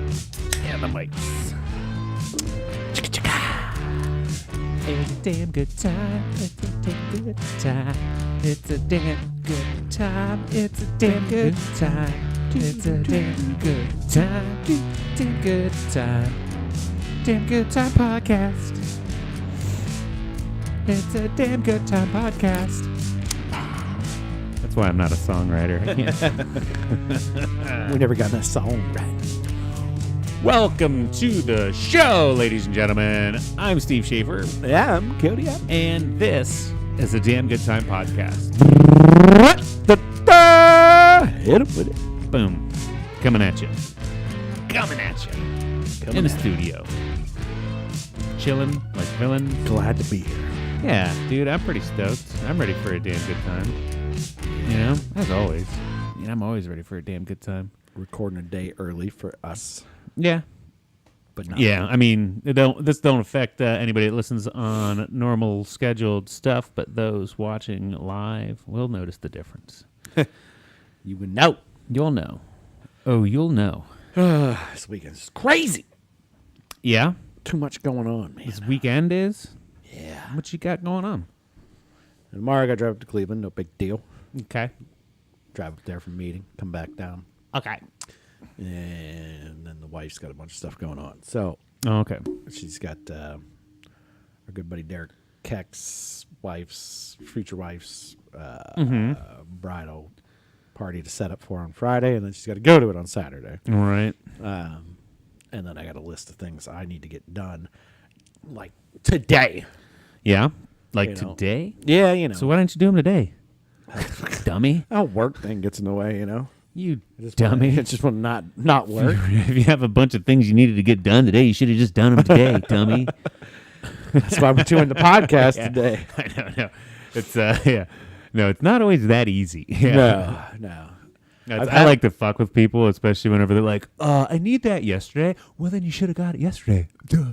And the mics. It's a damn good time. It's a damn good time. It's a damn good time. It's a damn good time. It's a damn good time. Damn good time. Damn good time podcast. It's a damn good time podcast. That's why I'm not a songwriter. I can't. We never got that song right. Welcome to the show, ladies and gentlemen. I'm Steve Schaefer. Yeah, I'm Cody. And this is a Damn Good Time podcast. Hit him with it. Boom. Coming at you. In the studio. Chilling like villain. Glad to be here. Yeah, dude, I'm pretty stoked. I'm ready for a damn good time. You know, as always. Yeah, I'm always ready for a damn good time. Recording a day early for us, Yeah. but not. Yeah, I mean, this don't affect anybody that listens on normal scheduled stuff, but those watching live will notice the difference. You would know. You'll know. Oh, you'll know. This weekend's crazy. Yeah? Too much going on, man. This weekend is? Yeah. What you got going on? And tomorrow I got to drive up to Cleveland. No big deal. Okay. Drive up there for a meeting. Come back down. Okay. And then the wife's got a bunch of stuff going on. So Oh, okay. she's got our good buddy Derek Keck's wife's, future wife's bridal party to set up for on Friday, and then she's got to go to it on Saturday. All right. And then I got a list of things I need to get done, like today. Yeah? Like You know. today? Yeah, you know. So why didn't you do them today? Dummy. Our work thing gets in the way, you know. You I just dummy. Wanna, it's just want to not work. If you have a bunch of things you needed to get done today, you should have just done them today, dummy. That's why we're doing the podcast Yeah. today. I know. It's yeah. No, it's not always that easy. Yeah. No. I like to fuck with people, especially whenever they're like, I need that yesterday. Well, then you should have got it yesterday. Duh.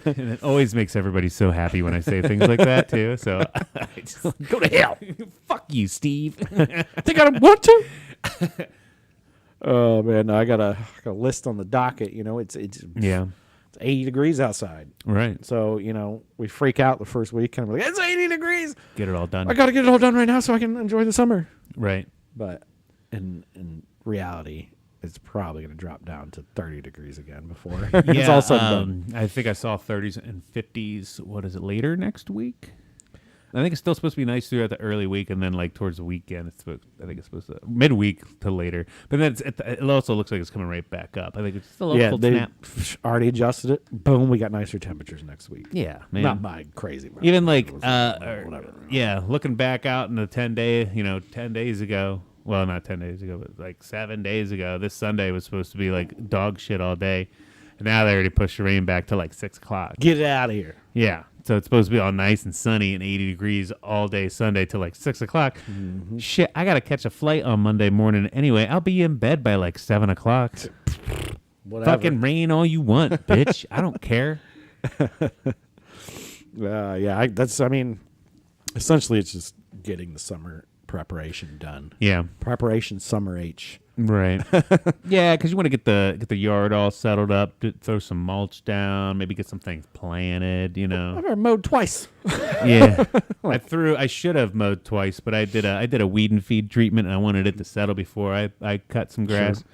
And it always makes everybody so happy when I say things like that, too. So I just Go to hell. fuck you, Steve. Think I don't want to? Oh man, no, I got a list on the docket. You know, it's Yeah. it's 80 degrees outside. Right. So you know, we freak out the first week, kind of like it's 80 degrees. Get it all done. I got to get it all done right now so I can enjoy the summer. Right. But in reality, it's probably going to drop down to 30 degrees again before it's all said and done. I think I saw 30s and 50s. What is it, later next week? I think it's still supposed to be nice throughout the early week, and then like towards the weekend, I think it's supposed to midweek to later. But then it also looks like it's coming right back up. I think it's still a Yeah, little they snap. already adjusted it. Boom, we got nicer temperatures next week. Yeah, man. Not by crazy. but Even like it was whatever. yeah, looking back out in the 10 days ago. Well, not 10 days ago, but like 7 days ago. This Sunday was supposed to be like dog shit all day. And now they already pushed the rain back to like 6 o'clock. Get it out of here. Yeah. So it's supposed to be all nice and sunny and 80 degrees all day Sunday till like 6 o'clock. Mm-hmm. Shit, I got to catch a flight on Monday morning anyway. I'll be in bed by like 7 o'clock. Whatever. Fucking rain all you want, bitch. I don't care. Yeah, I mean, essentially it's just getting the summer preparation done. Yeah. Preparation summer H. Right. Yeah, because you want to get the yard all settled up, throw some mulch down, maybe get some things planted, you know. I've already mowed twice. Yeah. I should have mowed twice, but I did a weed and feed treatment, and I wanted it to settle before I cut some grass. Sure.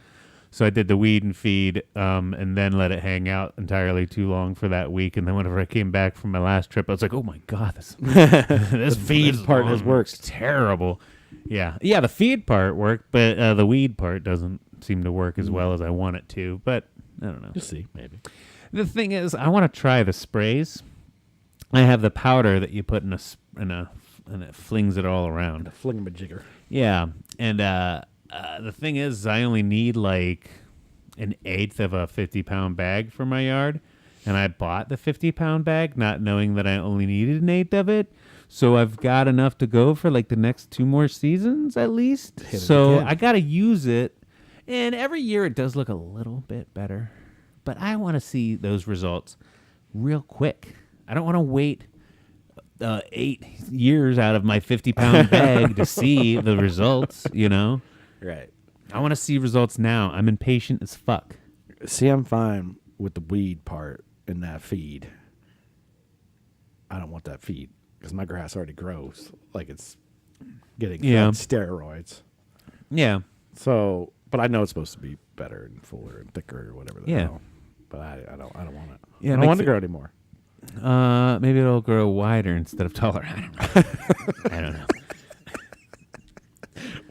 So I did the weed and feed, and then let it hang out entirely too long for that week. And then whenever I came back from my last trip, I was like, "Oh my god, this feed part has worked. It's terrible." Yeah, the feed part worked, but the weed part doesn't seem to work as well as I want it to. But I don't know. You'll see, maybe. The thing is, I want to try the sprays. I have the powder that you put in and it flings it all around. Flingamajigger. Yeah, and the thing is, I only need like an eighth of a 50-pound bag for my yard, and I bought the 50-pound bag not knowing that I only needed an eighth of it. So I've got enough to go for like the next 2 more seasons at least. Hit it So again. I got to use it, and every year it does look a little bit better, but I want to see those results real quick. I don't want to wait 8 years out of my 50-pound bag to see the results, you know? Right. I want to see results now. I'm impatient as fuck. See, I'm fine with the weed part in that feed. I don't want that feed because my grass already grows like it's getting fed steroids. Yeah. So, but I know it's supposed to be better and fuller and thicker or whatever. The hell. But I don't want it. Yeah, I don't want it to grow anymore. Maybe it'll grow wider instead of taller. I don't know. I don't know.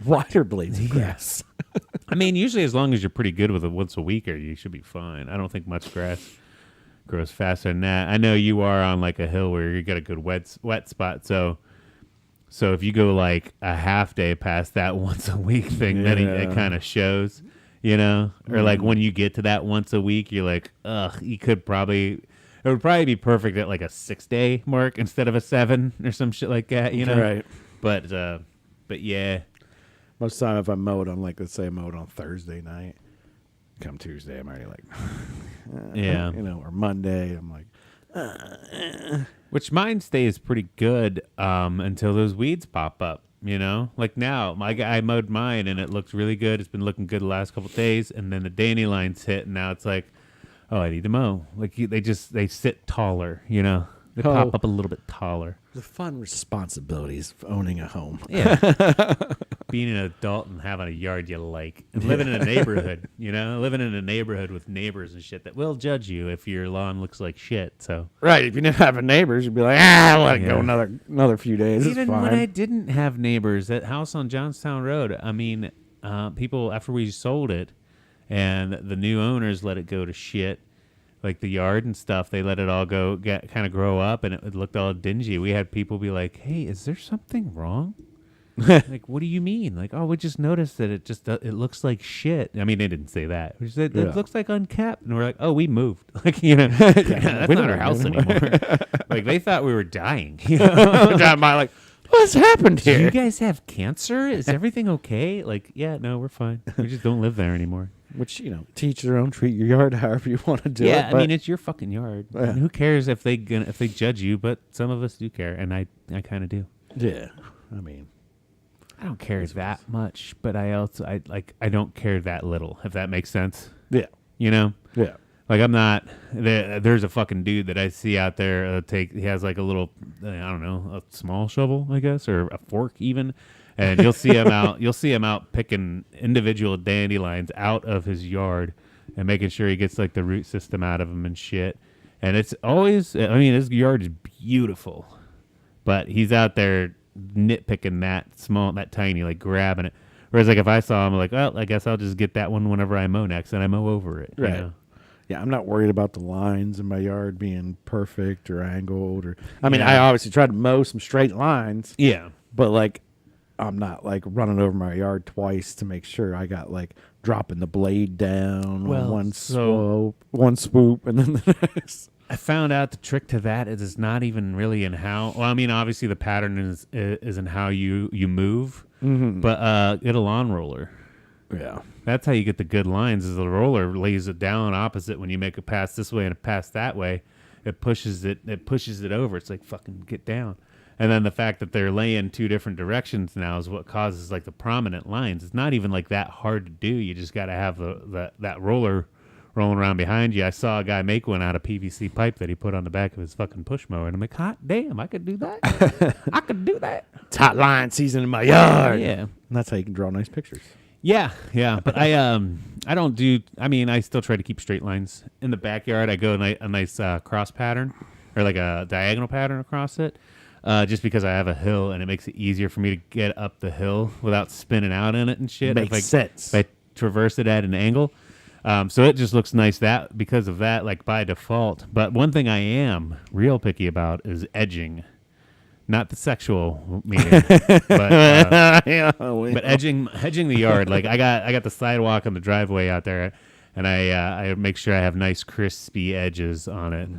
Wider blades of grass. I mean, usually as long as you're pretty good with it once a week, or you should be fine. I don't think much grass grows faster than that. I know you are on like a hill where you got a good wet spot. So if you go like a half day past that once a week thing, then it kind of shows, you know? Or like when you get to that once a week, you're like, ugh, it would probably be perfect at like a 6 day mark instead of a 7 or some shit like that, you know? Right. But yeah. Most of the time, if I mow it on, like, let's say I mow it on Thursday night, come Tuesday, I'm already like, yeah. You know, or Monday, I'm like, Which mine stays pretty good until those weeds pop up, you know? Like now, I mowed mine, and it looked really good. It's been looking good the last couple of days, and then the dandelions hit, and now it's like, oh, I need to mow. Like, they sit taller, you know? They pop up a little bit taller. the fun responsibilities of owning a home. Yeah. Being an adult and having a yard you like. And living in a neighborhood, you know? Living in a neighborhood with neighbors and shit that will judge you if your lawn looks like shit, so. Right. If you didn't have neighbors, you'd be like, I'll let it go another few days. Even it's fine. when I didn't have neighbors, that house on Johnstown Road, I mean, people, after we sold it and the new owners let it go to shit, like the yard and stuff, they let it all go, kind of grow up, and it looked all dingy. We had people be like, hey, is there something wrong? Like, what do you mean? Like, oh, we just noticed that it looks like shit. I mean, they didn't say that. We said, it looks like unkept. And we're like, oh, we moved. Like, you know, that's not our house anymore. Like, they thought we were dying. You know? Like, what's happened Do here? you guys have cancer? Is everything okay? Like, yeah, no, we're fine. We just don't live there anymore. Which, you know, teach their own, treat your yard however you want to do it. Yeah, I mean, it's your fucking yard. Yeah. And who cares if they judge you? But some of us do care, and I kind of do. Yeah. I mean, I don't care that much, but I don't care that little, if that makes sense. yeah. You know? Yeah. Like, I'm not, there's a fucking dude that I see out there, he has like a little, I don't know, a small shovel, I guess, or a fork even. And you'll see him out picking individual dandelions out of his yard and making sure he gets like the root system out of them and shit. And it's always, I mean, his yard is beautiful, but he's out there nitpicking that tiny, like grabbing it. Whereas like if I saw him, like, well, I guess I'll just get that one whenever I mow next, and I mow over it. Right. You know? Yeah, I'm not worried about the lines in my yard being perfect or angled or. I mean, Yeah. I obviously try to mow some straight lines, Yeah. but like, I'm not like running over my yard twice to make sure I got like dropping the blade down on one swoop, and then the next. I found out the trick to that is not even really in how. Well, I mean, obviously the pattern is in how you move, but get a lawn roller. Yeah. That's how you get the good lines. Is the roller lays it down opposite when you make a pass this way and a pass that way. It pushes it over. It's like, fucking get down. And then the fact that they're laying two different directions now is what causes like the prominent lines. It's not even like that hard to do. You just got to have that roller rolling around behind you. I saw a guy make one out of PVC pipe that he put on the back of his fucking push mower, and I'm like, hot damn, I could do that. I could do that. It's hot line season in my yard. Yeah. And that's how you can draw nice pictures. Yeah. But I don't do. I mean, I still try to keep straight lines in the backyard. I go a nice cross pattern or like a diagonal pattern across it. Just because I have a hill and it makes it easier for me to get up the hill without spinning out in it and shit. Makes sense. If I traverse it at an angle. So it just looks nice because of that, like by default. But one thing I am real picky about is edging. Not the sexual meaning, but edging the yard. Like I got the sidewalk and the driveway out there, and I make sure I have nice crispy edges on it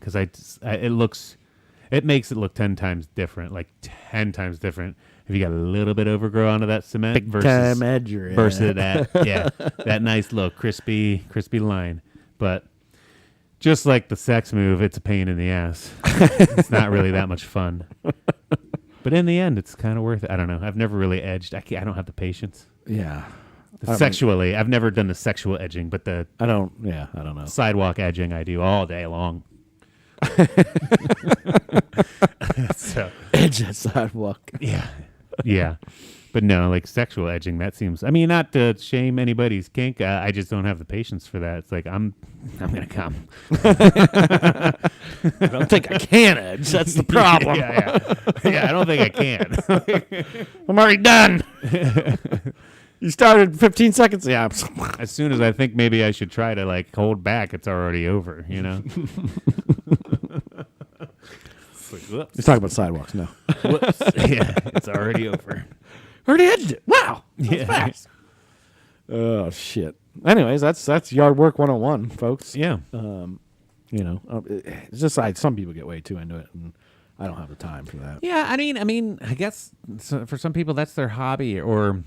because it makes it look 10 times different, like 10 times different if you got a little bit overgrow onto that cement Big time edger. versus that nice little crispy line. But just like the sex move, it's a pain in the ass. It's not really that much fun. But in the end, it's kind of worth it. I don't know. I've never really edged. I don't have the patience. Yeah. Sexually, I've never done the sexual edging, but the I don't. Yeah, I don't know. sidewalk edging I do all day long. So Edge that sidewalk. yeah, yeah, but no, like sexual edging. That seems. I mean, not to shame anybody's kink. I just don't have the patience for that. It's like I'm gonna come. I don't think I can edge. That's the problem. yeah. I don't think I can. I'm already done. You started 15 seconds. Yeah. As soon as I think maybe I should try to like hold back, it's already over. You know. Let's talk about sidewalks now. Whoops. Yeah, it's already over. Already edged it. Wow. Yeah. Fast. Oh shit. Anyways, that's yard work 101, folks. Yeah. It's just some people get way too into it, and I don't have the time for that. Yeah, I mean, I guess for some people that's their hobby, or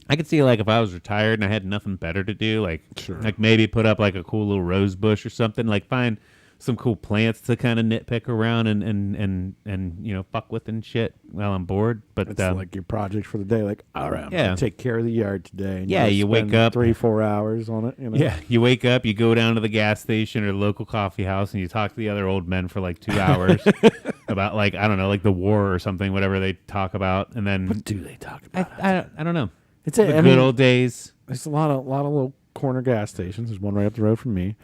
I could see like if I was retired and I had nothing better to do, like Sure. like maybe put up like a cool little rose bush or something, like find some cool plants to kind of nitpick around and fuck with and shit while I'm bored. But It's like your project for the day. Like, all right, I'm Yeah. gonna take care of the yard today. And Yeah, you wake spend up 3-4 hours on it. You know? yeah, you wake up, you go down to the gas station or local coffee house, and you talk to the other old men for like 2 hours about like I don't know, like the war or something, whatever they talk about, and then What do they talk about? I don't know. It's The good old days. There's a lot of little corner gas stations. There's one right up the road from me,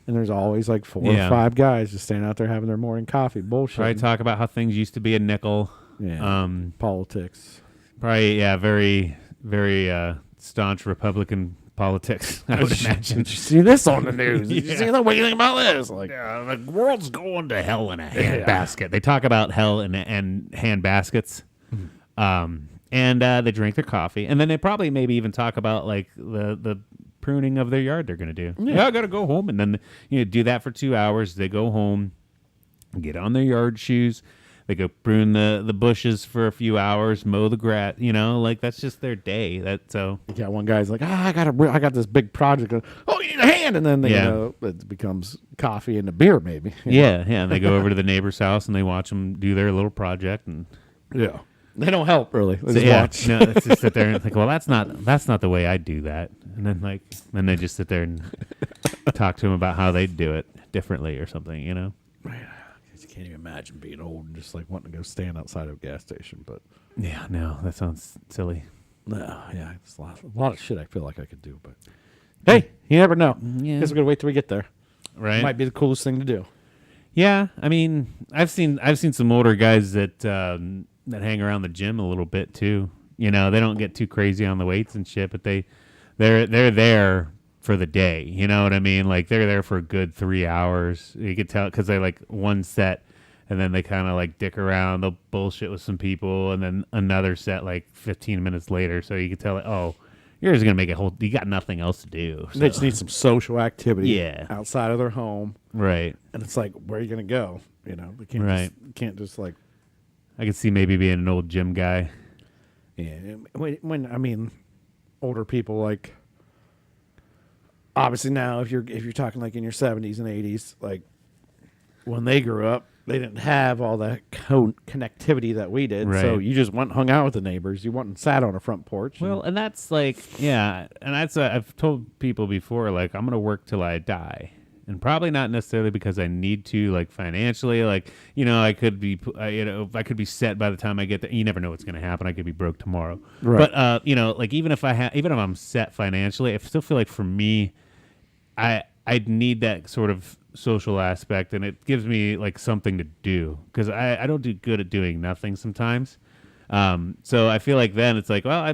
and there's always like 4 Yeah. or 5 guys just standing out there having their morning coffee. Bullshit. Probably talk about how things used to be a nickel. Yeah. Politics. Probably, yeah, very, very staunch Republican politics, I would imagine. Did you see this on the news? Did you Yeah. see that? What do you think about this? Like, The world's going to hell in a handbasket. They talk about hell and hand baskets. And they drink their coffee. And then they probably maybe even talk about like the pruning of their yard they're going to do. Yeah, I got to go home. And then do that for 2 hours. They go home, get on their yard shoes. They go prune the bushes for a few hours, mow the grass. Like that's just their day. yeah, one guy's like, I got this big project. Oh, you need a hand, and then it becomes coffee and a beer, maybe. Yeah. And they go over to the neighbor's house and they watch them do their little project. And Yeah, they don't help really. They just yeah, watch. no, it's just sit there and think, well, that's not the way I do that. And then they just sit there and talk to them about how they do it differently or something. I just can't even imagine being old and just like wanting to go stand outside of a gas station. But Yeah, no, that sounds silly. no, yeah, it's a lot of shit I feel like I could do. But hey, you never know. Yeah. Guess we're gonna wait till we get there. Right? Might be the coolest thing to do. Yeah, I mean, I've seen some older guys that hang around the gym a little bit too. They don't get too crazy on the weights and shit, but they're there for the day. You know what I mean? Like they're there for a good 3 hours. You could tell because they like one set, and then they kind of like dick around. They'll bullshit with some people, and then another set like 15 minutes later. So you could tell, oh, you're just gonna make you got nothing else to do. So. They just need some social activity Yeah. outside of their home. Right. And it's like, where are you going to go? They can't Right. can't just like, I could see maybe being an old gym guy. yeah. When I mean, older people like, obviously now if you're talking like in your 70s and 80s, like when they grew up, they didn't have all that connectivity that we did. Right. So you just went and hung out with the neighbors. You went and sat on a front porch. Well, and that's like, yeah, and that's I've told people before, like I'm gonna work till I die, and probably not necessarily because I need to, like financially, like I could be, I could be set by the time I get there. You never know what's gonna happen. I could be broke tomorrow. Right. But like even if I'm set financially, I still feel like for me, I'd need that sort of social aspect, and it gives me like something to do because I don't do good at doing nothing sometimes. So I feel like then it's like, well,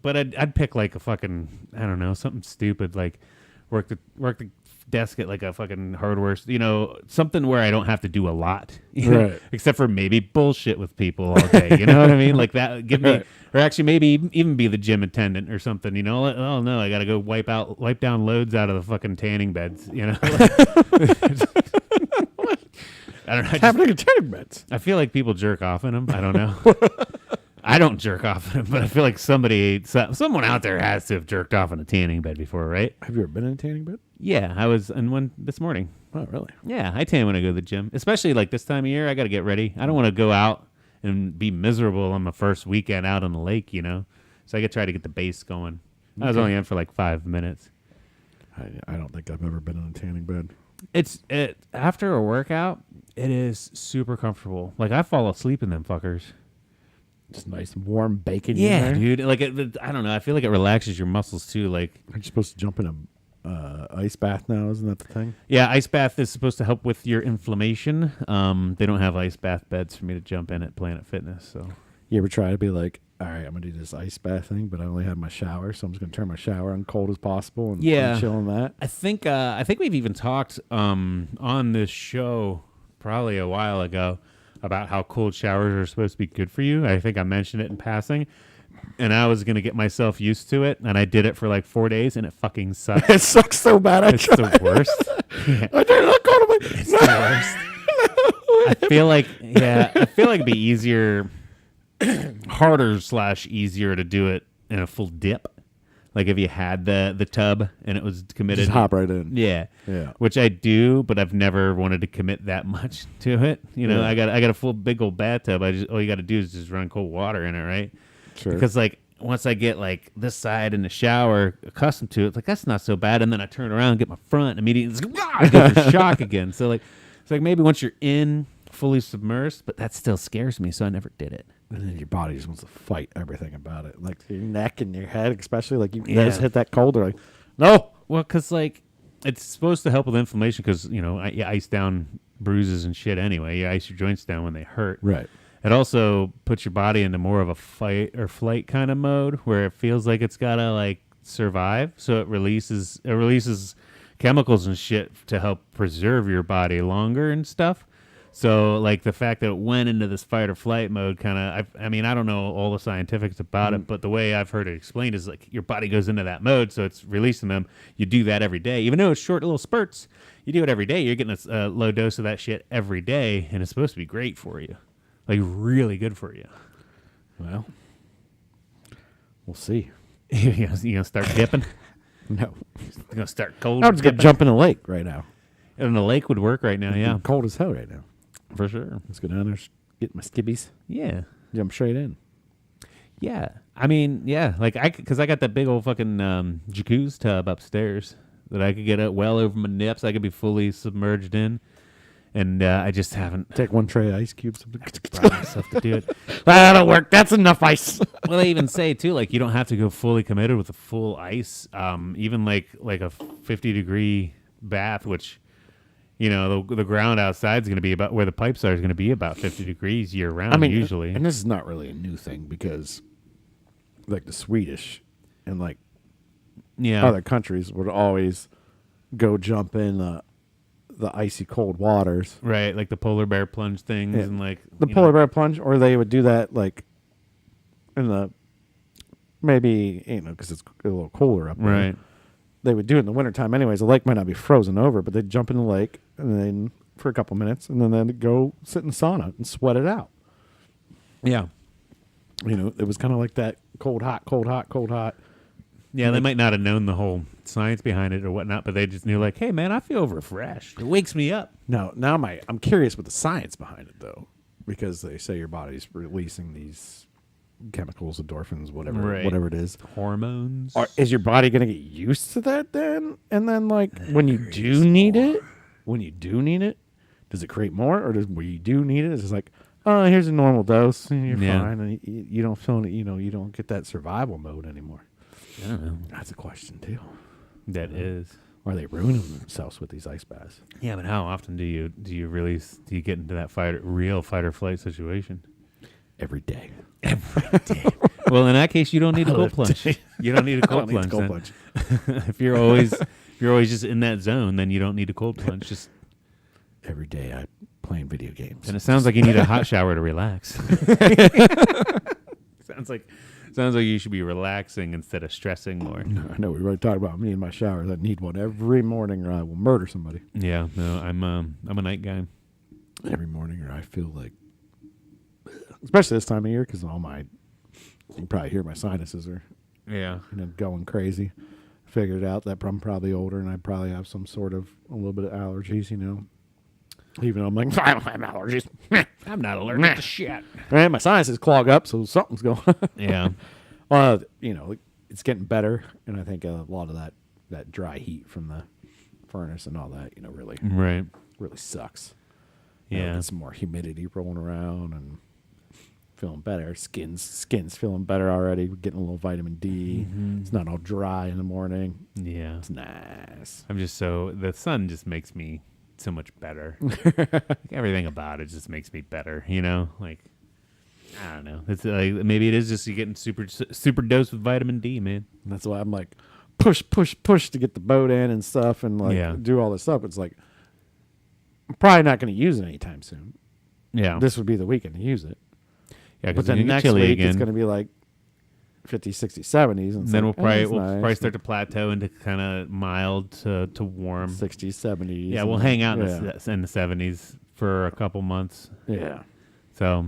but I'd pick like a fucking, I don't know, something stupid like work the desk at like a fucking hardware, something where I don't have to do a lot, Right. except for maybe bullshit with people all day. You know what I mean? Like that, give me, Right. or actually maybe even be the gym attendant or something. Oh no, I got to go wipe down loads out of the fucking tanning beds. I don't know. happening at tennis beds. I feel like people jerk off in them. I don't know. I don't jerk off in them, but I feel like someone out there has to have jerked off in a tanning bed before, right? Have you ever been in a tanning bed? Yeah, I was in one this morning. Oh, really? Yeah, I tan when I go to the gym, especially like this time of year. I got to get ready. I don't want to go out and be miserable on my first weekend out on the lake, So I could try to get the base going. I was only in for like 5 minutes. I don't think I've ever been in a tanning bed. It's after a workout, it is super comfortable. Like I fall asleep in them fuckers. Just nice warm bacon. Yeah, in there. dude. Like I don't know. I feel like it relaxes your muscles too. Like Aren't you supposed to jump in a ice bath now? Isn't that the thing? yeah, ice bath is supposed to help with your inflammation. They don't have ice bath beds for me to jump in at Planet Fitness. So You ever try to be like, all right, I'm gonna do this ice bath thing, but I only have my shower, so I'm just gonna turn my shower on cold as possible and Yeah. chill in that. I think we've even talked on this show probably a while ago about how cold showers are supposed to be good for you. I think I mentioned it in passing, and I was gonna get myself used to it, and I did it for like 4 days, and it fucking sucks. It sucks so bad. It's the worst. I did not go to my. It's the worst. I feel like it'd be easier, harder / easier to do it in a full dip. Like if you had the tub and it was committed. Just hop right in. Yeah. Yeah. Which I do, but I've never wanted to commit that much to it. You know, Yeah. I got a full big old bathtub. All you got to do is just run cold water in it, right? Sure. Because like once I get like this side in the shower accustomed to it, it's like that's not so bad. And then I turn around and get my front and immediately it's like, I get the shock again. So like it's like maybe once you're in fully submersed, but that still scares me, so I never did it. And then your body just wants to fight everything about it. Like your neck and your head, especially. Like you Yeah. guys hit that cold, they're like, no. Well, because like it's supposed to help with inflammation because you know you ice down bruises and shit anyway. You ice your joints down when they hurt. Right. It also puts your body into more of a fight or flight kind of mode where it feels like it's gotta like survive. So it releases chemicals and shit to help preserve your body longer and stuff. So like the fact that it went into this fight or flight mode kind of, I mean, I don't know all the scientifics about it, but the way I've heard it explained is like your body goes into that mode. So it's releasing them. You do that every day, even though it's short little spurts, you do it every day. You're getting a low dose of that shit every day. And it's supposed to be great for you. Like really good for you. Well, we'll see. You gonna start dipping? No. You're gonna start cold. I'm just going to jump in the lake right now. And the lake would work right now, yeah, Cold as hell right now. for sure. Let's go down there, get my skibbies, Yeah, jump straight in. yeah. I mean, yeah, like because I got that big old fucking jacuzzi tub upstairs that I could get it well over my nips. I could be fully submerged in, and I just haven't Take one tray of ice cubes. brought myself to do it. That'll work. That's enough ice. Well, they even say too, like you don't have to go fully committed with a full ice. Even like a 50-degree bath, which you know the ground outside is going to be about where the pipes are is going to be about 50 degrees year round. I mean, usually, and this is not really a new thing because, like the Swedish and like yeah, other countries would always go jump in the icy cold waters. right, like the polar bear plunge things Yeah. and like The you polar know, bear plunge, or they would do that like in the maybe because it's a little cooler up there. right. They would do it in the wintertime anyways. The lake might not be frozen over, but they'd jump in the lake and then for a couple minutes, and then they'd go sit in the sauna and sweat it out. Yeah, You know, it was kind of like that cold, hot, cold, hot, cold, hot. yeah. They might not have known the whole science behind it or whatnot, but they just knew like, hey man, I feel refreshed. It wakes me up. Now I'm curious with the science behind it though, because they say your body's releasing these chemicals, endorphins, Right. whatever it is. Hormones. Is your body going to get used to that then? And then like when you do need it, does it create more, or does when you do need it, it's just like, oh, here's a normal dose, and you're Yeah. fine, and you don't feel it. You know, you don't get that survival mode anymore. I don't know. That's a question too. That is. Or are they ruining themselves with these ice baths? Yeah, but how often do you get into that real fight or flight situation? Every day. Well, in that case, you don't need a cold plunge. You don't need a cold plunge. Cold then. plunge. if you're always just in that zone, then you don't need a cold plunge. Just Every day I playing video games. and it sounds like you need a hot shower to relax. sounds like you should be relaxing instead of stressing more. I know we already talked about me and my showers. I need one every morning, or I will murder somebody. Yeah, no, I'm a night guy. Every morning, or I feel like, especially this time of year, because you can probably hear my sinuses are Yeah, going crazy. Figured out that I'm probably older, and I probably have some sort of a little bit of allergies. You know, even though I'm like I don't have allergies. I'm not allergic to shit. And my sinuses clog up, so something's going on. Yeah, You know, it's getting better, and I think a lot of that dry heat from the furnace and all that, really Right. really sucks. Yeah. Get some more humidity rolling around and feeling better. Skin's feeling better already. We're getting a little vitamin D. It's not all dry in the morning. Yeah. It's nice. The sun just makes me so much better. Like, everything about it just makes me better, Like, I don't know. It's like, maybe it is just you getting super dosed with vitamin D, man. And that's why I'm like, push to get the boat in and stuff and Yeah. do all this stuff. It's like, I'm probably not going to use it anytime soon. Yeah. This would be the weekend to use it. Yeah, But because then then next chilly week again. it's going to be like 50, 60, 70s. And it's Then like, we'll that's probably nice. start to plateau into kind of mild to warm. 60s, 70s. Yeah, and we'll then- hang out yeah. in the 70s for a couple months. Yeah. So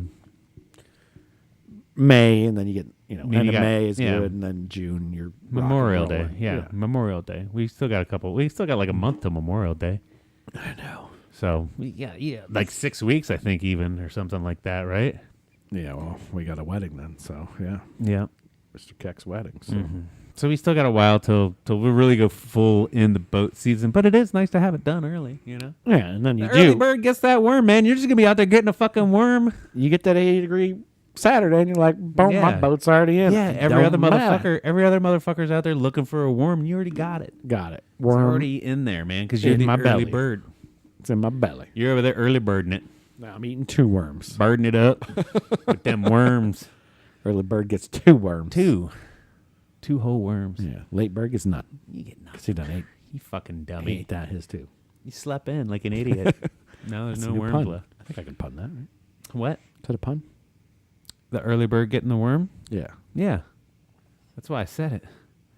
May, and then you get, mean, end you of got- May is yeah. good, and then June you're Memorial rock and Day, rolling. yeah, Memorial Day. We still got like a month till Memorial Day. I know. So yeah, like 6 weeks, I think, even or something like that, right? Yeah, well, we got a wedding then, so yeah, Yeah. Mr. Keck's wedding. So So we still got a while till we really go full in the boat season, but it is nice to have it done early, yeah, and then you The early do. bird gets that worm, man. You're just gonna be out there getting a fucking worm. You get that 80-degree Saturday, and you're like, boom, my Yeah. boat's already in. Yeah, It every don't matter. other motherfucker's out there looking for a worm, and you already got it. Got it. It's Worm. already in there, man, because you're in the my early belly. bird. It's in my belly. You're over there early birding it, Now I'm eating 2 worms. birding it up with them worms. Early bird gets 2 worms. Two whole worms. Yeah. Late bird gets none. You get nothing. 'Cause he done ate. You fucking He dummy. ate that his too. You slept in like an idiot. No, there's That's no a new worms pun. left. I think I can pun that. Right? What? Is that a pun? The early bird getting the worm? Yeah. Yeah. That's why I said it.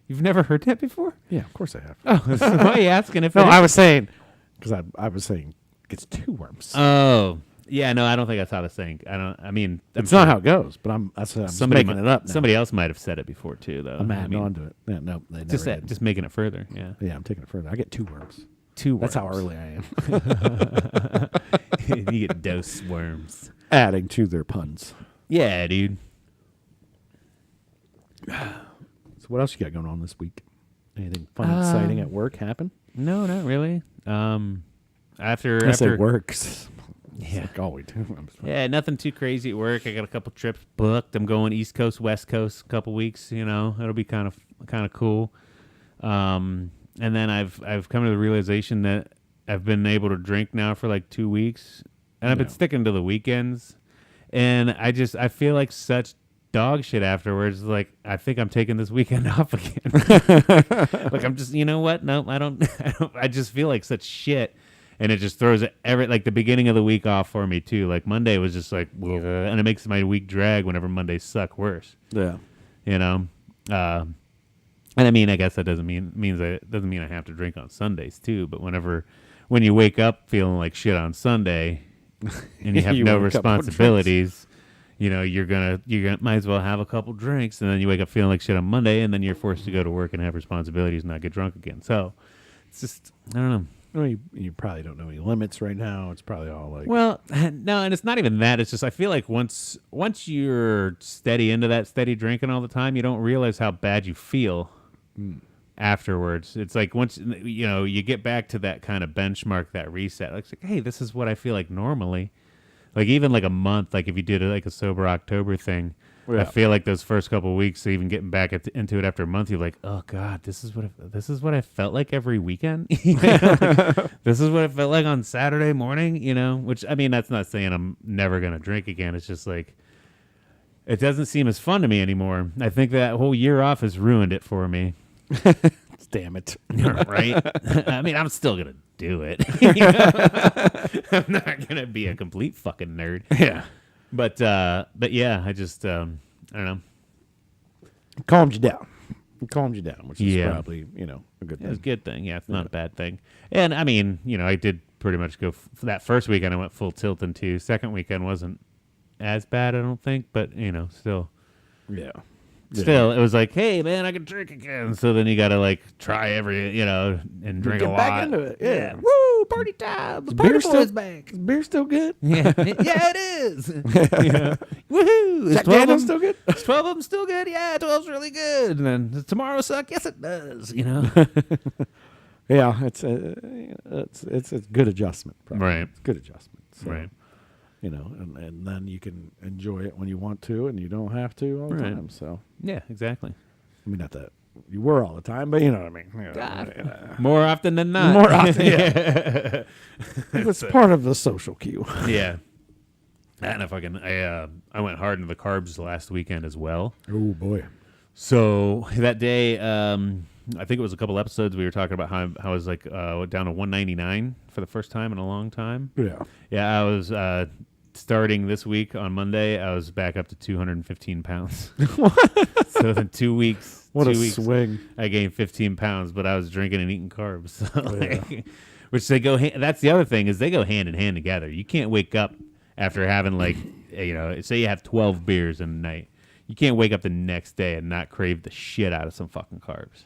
You've never heard that before? Yeah, of course I have. Oh, so why are you asking if No, it I is? was saying because I was saying gets 2 worms. Oh. Yeah, no, I don't think that's how to saying. I mean, I'm it's not sure how it goes, but I'm somebody making might- it up. Now. Somebody else might have said it before too, though. I'm I adding mean, on to it. Yeah, no, they never did. just making it further. Yeah. Yeah, I'm taking it further. I get 2 worms. Two worms. That's how early I am. You get dose worms. Adding to their puns. Yeah, dude. So what else you got going on this week? Anything fun, exciting at work happen? No, not really. After I say after works. It's Yeah. like all we do. I'm just- Yeah, nothing too crazy at work. I got a couple trips booked. I'm going East Coast, West Coast, a couple weeks. It'll be kind of cool. And then I've come to the realization that I've been able to drink now for like 2 weeks, and I've been Yeah. sticking to the weekends. And I feel like such dog shit afterwards. Like, I think I'm taking this weekend off again. Like, I'm just, you know what? No, I don't. I just feel like such shit. And it just throws like the beginning of the week off for me too. Like Monday was just like, "Ugh," and it makes my week drag whenever Mondays suck worse. Yeah. And I mean, I guess that doesn't mean I have to drink on Sundays too. But when you wake up feeling like shit on Sunday, and you have You no want a couple of responsibilities, you're gonna might as well have a couple drinks, and then you wake up feeling like shit on Monday, and then you're forced to go to work and have responsibilities and not get drunk again. So it's just, I don't know. Well, you probably don't know any limits right now. It's probably all like Well, no, and it's not even that. It's just I feel like once you're steady into that steady drinking all the time, you don't realize how bad you feel afterwards. It's like once you get back to that kind of benchmark, that reset. Like, hey, this is what I feel like normally. Like even like a month, like if you did like a sober October thing, Yeah. I feel like those first couple of weeks, even getting back into it after a month, you're like, oh god, this is what I felt like every weekend. This is what it felt like on Saturday morning. Which I mean, that's not saying I'm never gonna drink again. It's just like it doesn't seem as fun to me anymore. I think that whole year off has ruined it for me. damn it. Right? I mean, I'm still gonna do it. I'm not gonna be a complete fucking nerd. Yeah. But yeah, I just I don't know. Calmed you down. It calmed you down, which is Yeah. probably, a good It was a thing. good thing. Yeah, it's not a bad thing. And I mean, I did pretty much go for that first weekend. I went full tilt into. Second weekend wasn't as bad, I don't think, but still. Yeah. still, it was like, hey, man, I can drink again. So then you got to like try every, and drink a Get lot. back into it. Yeah. Woo, party time. The party Beer still boy's back. Is beer still good? Yeah, yeah, it is. Woohoo. Is Jack 12 of Daniels them still good? Is 12 of them still good? Yeah, 12's really good. And then does tomorrow suck? Yes, it does. Yeah, it's a good adjustment. Probably. Right. It's a good adjustment. So, Right. And then you can enjoy it when you want to, and you don't have to all the Right. time. So, Yeah, exactly. I mean, not that you were all the time, but you know what I mean. More often than not. More often, yeah. It's part of the social cue. Yeah. And if I went hard into the carbs last weekend as well. Oh boy. So that day, I think it was a couple episodes we were talking about how I was like down to 199 for the first time in a long time. Yeah. Yeah, I was starting this week on Monday. I was back up to 215 pounds. So within 2 weeks, What 2 a weeks, swing. I gained 15 pounds, but I was drinking and eating carbs. So Yeah. which they go. That's the other thing is they go hand in hand together. You can't wake up after having like say you have 12 beers in a night. You can't wake up the next day and not crave the shit out of some fucking carbs.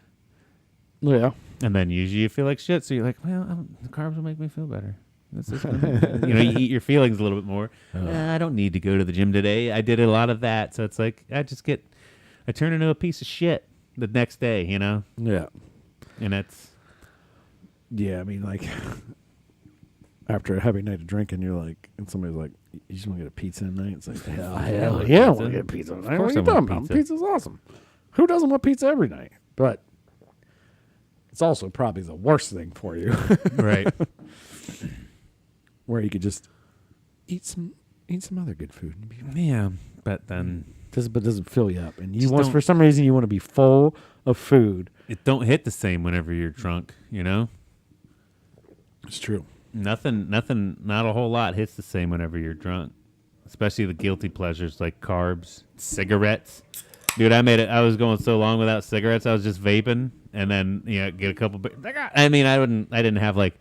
Yeah. And then usually you feel like shit, so you're like, well, the carbs will make me feel better. This is you eat your feelings a little bit more. I don't need to go to the gym today. I did a lot of that, so it's like I turn into a piece of shit the next day, Yeah. and that's Yeah, I mean, like, after a heavy night of drinking, you're like, and somebody's like, you just want to get a pizza tonight? It's like, hell yeah, I want to get pizza tonight. What course are I you want talking about? pizza. Pizza's awesome. Who doesn't want pizza every night? But it's also probably the worst thing for you, right. where you could just eat some other good food. Yeah, but then But doesn't fill you up, and you Just want don't- for some reason you want to be full of food. it don't hit the same whenever you're drunk. It's true. Nothing, not a whole lot hits the same whenever you're drunk. Especially the guilty pleasures like carbs, cigarettes. Dude, I was going so long without cigarettes. I was just vaping and then get a couple. I mean, I didn't have like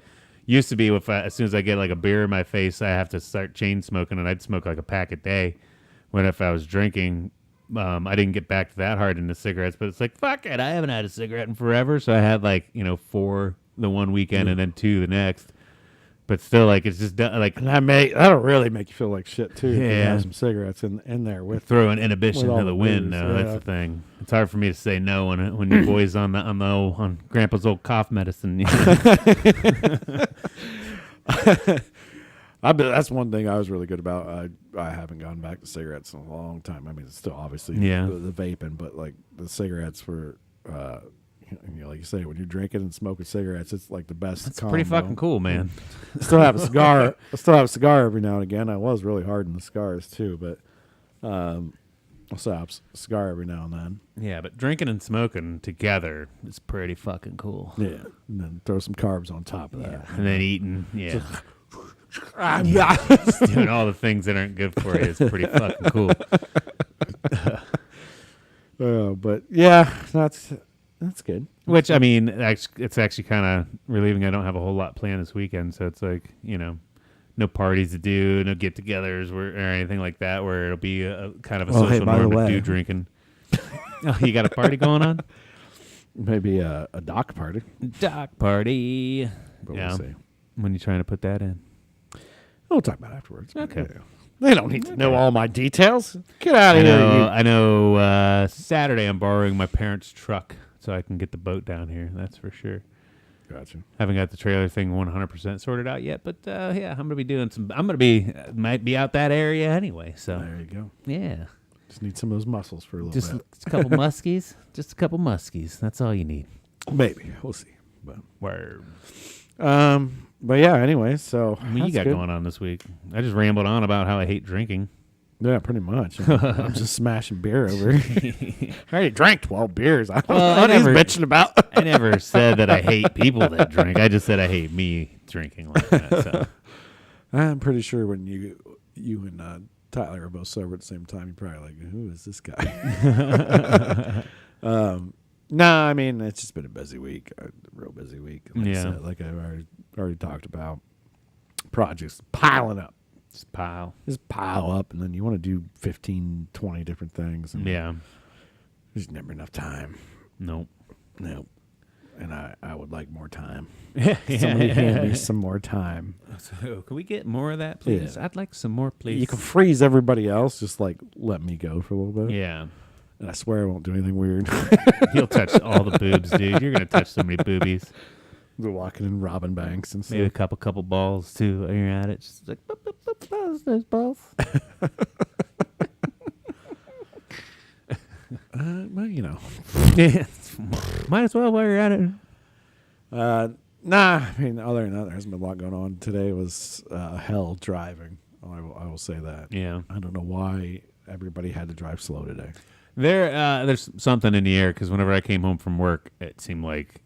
used to be as soon as I get like a beer in my face, I have to start chain smoking, and I'd smoke like a pack a day. When if I was drinking, I didn't get back to that hard into cigarettes. But it's like fuck it, I haven't had a cigarette in forever, so I had like 4 the one weekend and then 2 the next. But still, like it's just like And that'll really make you feel like shit too. If you Yeah. have some cigarettes in there with. throwing inhibition With all to the the wind. booze, No, that's yeah. the thing. It's hard for me to say no when your boy's on Grandpa's old cough medicine. That's one thing I was really good about. I haven't gone back to cigarettes in a long time. I mean, it's still obviously Yeah. the vaping, but like the cigarettes were, like you say, when you're drinking and smoking cigarettes, it's like the best. It's pretty combo. fucking cool, man. I still have a cigar. I still have a cigar every now and again. I was really hard in the cigars too, but I still have a cigar every now and then. Yeah, but drinking and smoking together is pretty fucking cool. Yeah, and then throw some carbs on top of that. And then eating, just doing all the things that aren't good for you is pretty fucking cool. But yeah, that's good. Which, I mean, it's actually kind of relieving. I don't have a whole lot planned this weekend, so it's like, no parties to do, no get-togethers or anything like that, where it'll be a kind of a Oh, hey, social by the norm to way. do drinking. Oh, you got a party going on? Maybe a dock party. Dock party. But Yeah. we'll see. When you trying to put that in? We'll talk about it afterwards. Okay. Yeah. They don't need to know all my details. Get out I of here. know. I know. Saturday, I'm borrowing my parents' truck so I can get the boat down here. That's for sure. Gotcha. Haven't got the trailer thing 100% sorted out yet, but yeah, I'm gonna be doing some. Might be out that area anyway. So There you go. yeah, Just need some of those muscles for a little just bit. a couple muskies. Just a couple muskies. That's all you need. Maybe. We'll see. But Word. but yeah, anyway, so I mean, you that's got good. going on this week? I just rambled on about how I hate drinking. Yeah, pretty much. I'm just smashing beer over here. I already drank 12 beers. I don't know Well, what I he's never- bitching about. I never said that I hate people that drink. I just said I hate me drinking like that. So. I'm pretty sure when you and Tyler are both sober at the same time, you're probably like, who is this guy? No, I mean, it's just been a busy week, a real busy week. Like I Yeah. said, like I've already talked about. Projects piling up. Just pile. Just pile up, and then you want to do 15, 20 different things. And Yeah. There's never enough time. Nope. No. And I would like more time. Yeah. Somebody hand me some more time. So, can we get more of that, please? Yeah. I'd like some more, please. You can freeze everybody else. Just like let me go for a little bit. Yeah. And I swear I won't do anything weird. You'll touch all the boobs, dude. You're gonna touch so many boobies. They're walking in robbing banks and stuff. Maybe a couple balls too while you're at it. Just like boop, boop, boop, balls, those balls. Well, you know. Yeah. Might as well while you're at it. Nah, I mean, other than that, there hasn't been a lot going on. Today was hell driving. I will say that. Yeah. I don't know why everybody had to drive slow today. There's something in the air because whenever I came home from work, it seemed like,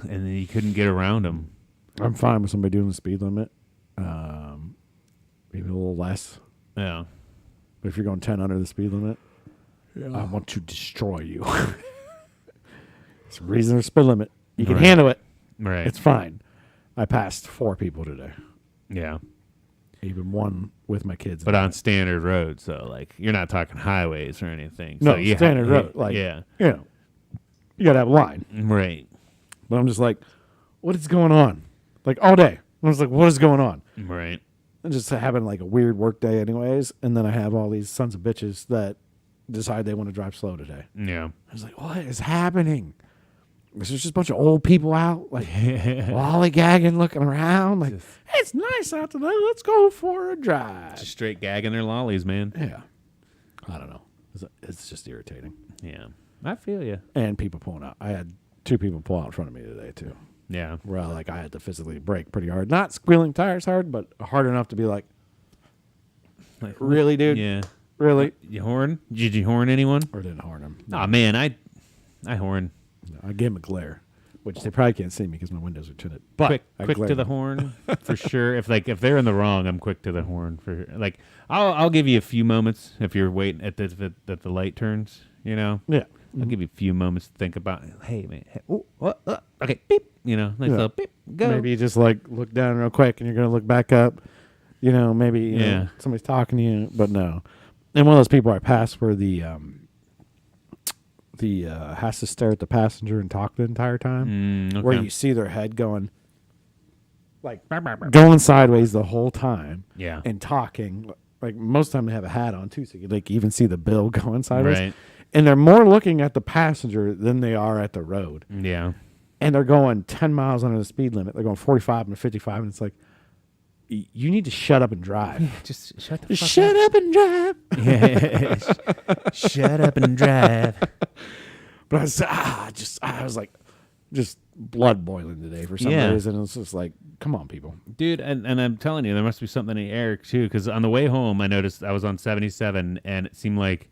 and then you couldn't get around them. I'm fine with somebody doing the speed limit. Maybe a little less. Yeah. But if you're going 10 under the speed limit, I want to destroy you. It's a reasonable speed limit. You can Right. handle it. Right. It's fine. I passed 4 people today. Yeah. Even one with my kids. But on standard roads, so like you're not talking highways or anything. No, so you standard road. Like, yeah. you know, you got to have a line. Right. But I'm just like, what is going on? Like all day. I was like, what is going on? Right. I'm just having like a weird work day anyways. And then I have all these sons of bitches that decide they want to drive slow today. Yeah. I was like, what is happening? There's just a bunch of old people out, like lollygagging, looking around, like it's nice out today. Let's go for a drive. Just straight gagging their lollies, man. Yeah, I don't know. It's just irritating. Yeah. I feel you. And people pulling out. I had 2 people pull out in front of me today too. Yeah. Where I had to physically brake pretty hard, not squealing tires hard, but hard enough to be like, Like, really, dude? Yeah. Really? You horn? Did you horn anyone? Or didn't horn them? Oh man, I horn. I gave them a glare, which they probably can't see me because my windows are tinted. But quick I to glared the them. horn for sure. If they're in the wrong, I'm quick to the horn for like. I'll give you a few moments if you're waiting at the light turns. You know. Yeah. I'll give you a few moments to think about. Hey man. Hey, ooh, okay. Beep. You know. Nice Yeah. little beep. Go. Maybe you just like look down real quick and you're going to look back up. You know, maybe you Yeah. know, somebody's talking to you, but no. And one of those people I passed where the has to stare at the passenger and talk the entire time, Okay. where you see their head going like going sideways the whole time, Yeah. and talking. Like most of the time they have a hat on too, so you like even see the bill going sideways. Right. And they're more looking at the passenger than they are at the road. Yeah. And they're going 10 miles under the speed limit. They're going 45 and 55, and it's like, you need to shut up and drive. Just shut the fuck Shut up and drive. Yeah. Shut up and drive. But I was like, just blood boiling today for some Yeah. reason. It's just like, come on, people. Dude, and I'm telling you, there must be something in the air too. Because on the way home, I noticed I was on 77, and it seemed like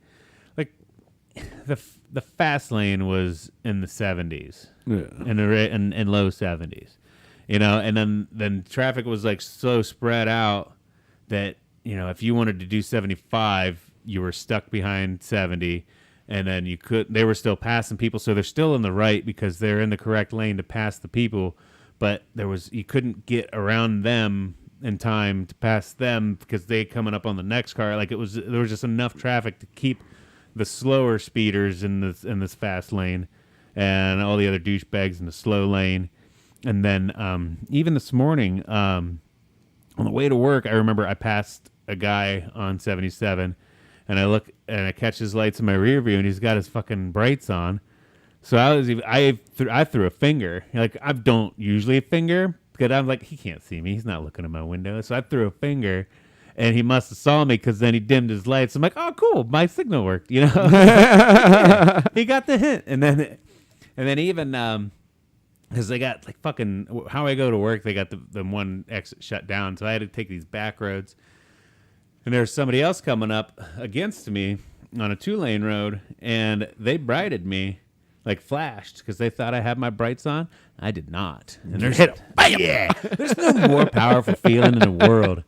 the fast lane was in the 70s, Yeah. in low 70s, you know. And then traffic was like so spread out that if you wanted to do 75, you were stuck behind 70. And then they were still passing people, so they're still in the right because they're in the correct lane to pass the people. But you couldn't get around them in time to pass them because they coming up on the next car. Like there was just enough traffic to keep the slower speeders in this fast lane, and all the other douchebags in the slow lane. And then even this morning, on the way to work, I remember I passed a guy on 77. And I look and I catch his lights in my rear view, and he's got his fucking brights on. So I threw a finger. Like I don't usually finger because I'm like he can't see me. He's not looking at my window. So I threw a finger, and he must have saw me because then he dimmed his lights. I'm like, oh cool, my signal worked. You know, he got the hint. And then even because they got like fucking how I go to work, they got the one exit shut down, so I had to take these back roads. And there's somebody else coming up against me on a 2-lane road, and they brighted me, like flashed, because they thought I had my brights on. I did not. And there's Hit 'em. yeah, there's no more powerful feeling in the world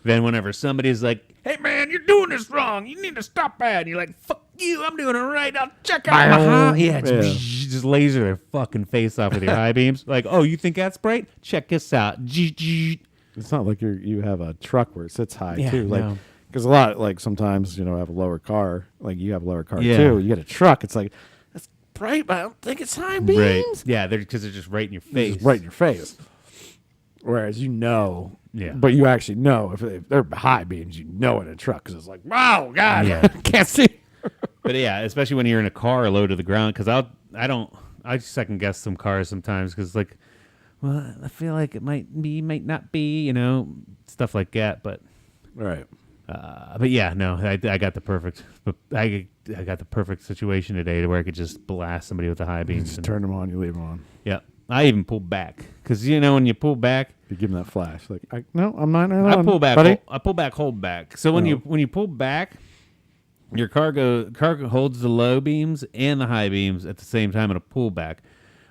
than whenever somebody's like, "Hey man, you're doing this wrong. You need to stop that." And you're like, "Fuck you, I'm doing it right. I'll check out my high." Yeah, just laser their fucking face off with your high beams. Like, "Oh, you think that's bright? Check this out." It's not like you have a truck where it sits high Yeah, too. Like, no. because a lot, like sometimes, I have a lower car. Like you have a lower car Yeah. too. You get a truck. It's like bright, but I don't think it's high beams. Right. Yeah, because they're just right in your It's face. just right in your face. Whereas Yeah. but you actually know if they're high beams, you know in a truck because it's like, wow, God, Yeah. can't see. But yeah, especially when you're in a car low to the ground, because I second guess some cars sometimes because like, well, I feel like it might be, might not be, stuff like that. But Right. yeah, no, I got the perfect, I got the perfect situation today to where I could just blast somebody with the high beams. Just turn them on, you leave them on. Yeah, I even pulled back because when you pull back, You give them that flash. Like, no, I'm not. I pull back, buddy. hold back. So when you pull back, your car holds the low beams and the high beams at the same time in a pullback.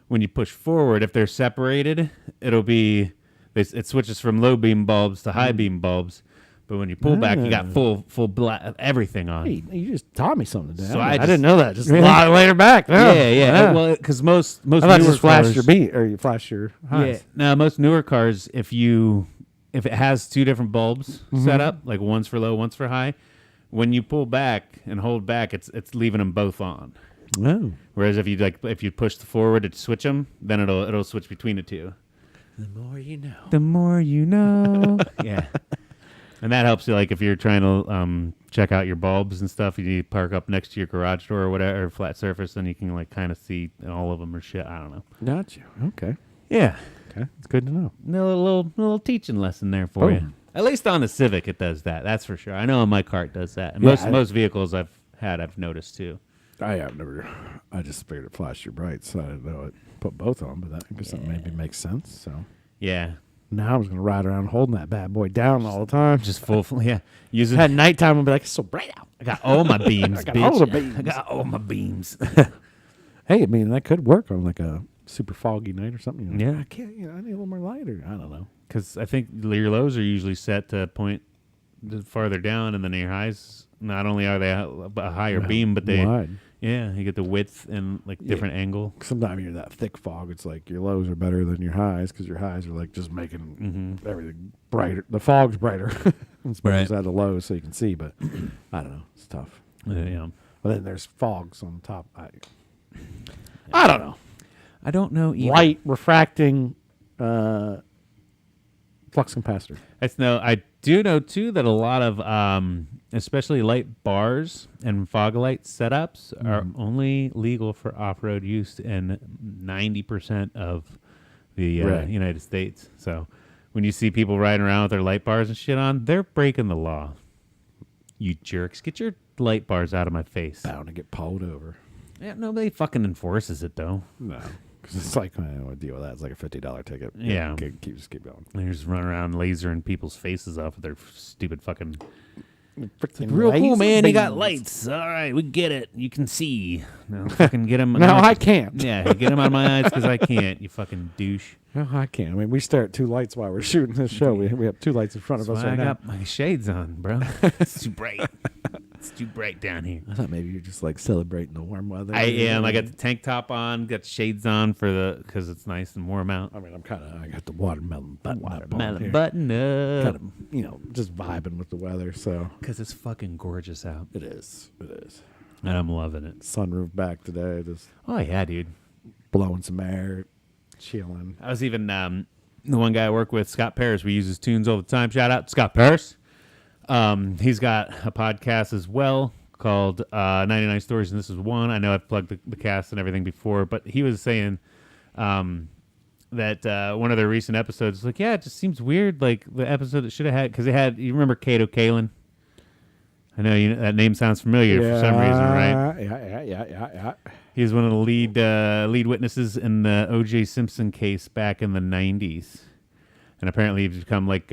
When you push forward, if they're separated, it'll be it switches from low beam bulbs to high beam bulbs. But when you pull back, you got full everything on. Hey, you just taught me something today. So I I didn't know that. Just Really? a lot later back. No. Yeah. Well, because most I thought you newer just flashed cars, your beat or you flash your highs. yeah, no, most newer cars, if it has two different bulbs set up, like one's for low, one's for high, when you pull back and hold back, it's leaving them both on. Oh. Whereas if you push forward to switch them, then it'll switch between the two. The more you know. The more you know. Yeah. And that helps you, like, if you're trying to check out your bulbs and stuff, you park up next to your garage door or whatever, or flat surface, then you can, like, kind of see all of them or shit. I don't know. Got you. Okay. Yeah. Okay. It's good to know. Little teaching lesson there for you. At least on the Civic, it does that. That's for sure. I know on my car it does that. And most vehicles I've noticed, too. I have never. I just figured it flashed your brights. So I didn't know it put both on, but I guess that maybe makes sense. So Yeah. now I'm just going to ride around holding that bad boy down all the time. Just full, yeah. Use it. At nighttime, I'll be like, it's so bright out. I got all my beams, I got bitch. all the beams. I got all my beams. Hey, I mean, that could work on like a super foggy night or something. You know, Yeah. I can't, I need a little more light or I don't know. Because I think your lows are usually set to point farther down, and then your highs, not only are they a higher beam, but they, Wide. yeah, you get the width and like different angle. Sometimes you're in that thick fog. It's like your lows are better than your highs because your highs are like just making everything brighter. The fog's brighter. It's better Right. inside the lows so you can see, but I don't know. It's tough. Yeah. But then there's fogs on top. I don't know. I don't know either. Light refracting flux capacitor. I do know too that a lot of especially light bars and fog light setups are only legal for off-road use in 90% of the Right. United States. So when you see people riding around with their light bars and shit on, they're breaking the law. You jerks, get your light bars out of my face. Bound to get pulled over. Yeah, nobody fucking enforces it though. No. Because it's like, I don't want to deal with that. It's like a $50 ticket. Yeah. Just keep going. They just run around lasering people's faces off with their stupid fucking. Freaking Real cool, laser man. You got beams. lights. All right, we get it. You can see. No, fucking get them. No, I can't. Yeah, get them out of my eyes because I can't. You fucking douche. No, I can't. I mean, we stare at two lights while we're shooting this show. We have two lights in front of That's us why right I now. got my shades on, bro. It's too bright. It's too bright down here. I thought maybe you're just like celebrating the warm weather. I am. I got the tank top on. Got the shades on because it's nice and warm out. I mean, I got the watermelon button up on here. Button Kind up. of, just vibing with the weather. So Because it's fucking gorgeous out. it is. It is. And I'm loving it. Sunroof back today, just Oh, yeah, dude. blowing some air, chilling. I was even the one guy I work with, Scott Paris. We use his tunes all the time. Shout out Scott Paris. He's got a podcast as well called 99 Stories, and this is one. I know I've plugged the cast and everything before, but he was saying that one of their recent episodes was like, yeah, it just seems weird. Like the episode that should have had, because they had, you remember Kato Kalin? I know that name sounds familiar for some reason, right? Yeah. He was one of the lead witnesses in the O.J. Simpson case back in the 90s. And apparently he's become like,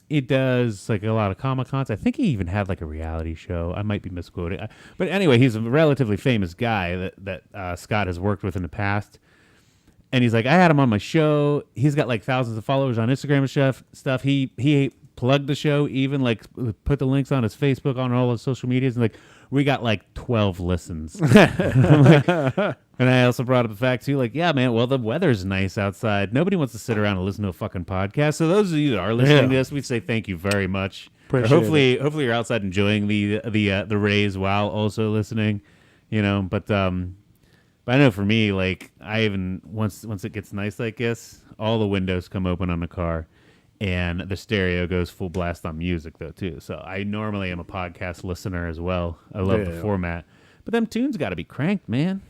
he does like a lot of Comic-Cons. I think he even had like a reality show. I might be misquoting. But anyway, he's a relatively famous guy that Scott has worked with in the past. And he's like, I had him on my show. He's got like thousands of followers on Instagram and stuff. He plugged the show, even like put the links on his Facebook, on all his social medias, and like we got like 12 listens. And I also brought up the fact too, like, yeah, man, well, the weather's nice outside. Nobody wants to sit around and listen to a fucking podcast. So those of you that are listening to this, we say thank you very much. Appreciate Hopefully you're outside enjoying the rays while also listening, But But I know for me, like I even once it gets nice like this, all the windows come open on the car, and the stereo goes full blast on music though too. So I normally am a podcast listener as well. I love the Yeah. format, but them tunes got to be cranked, man.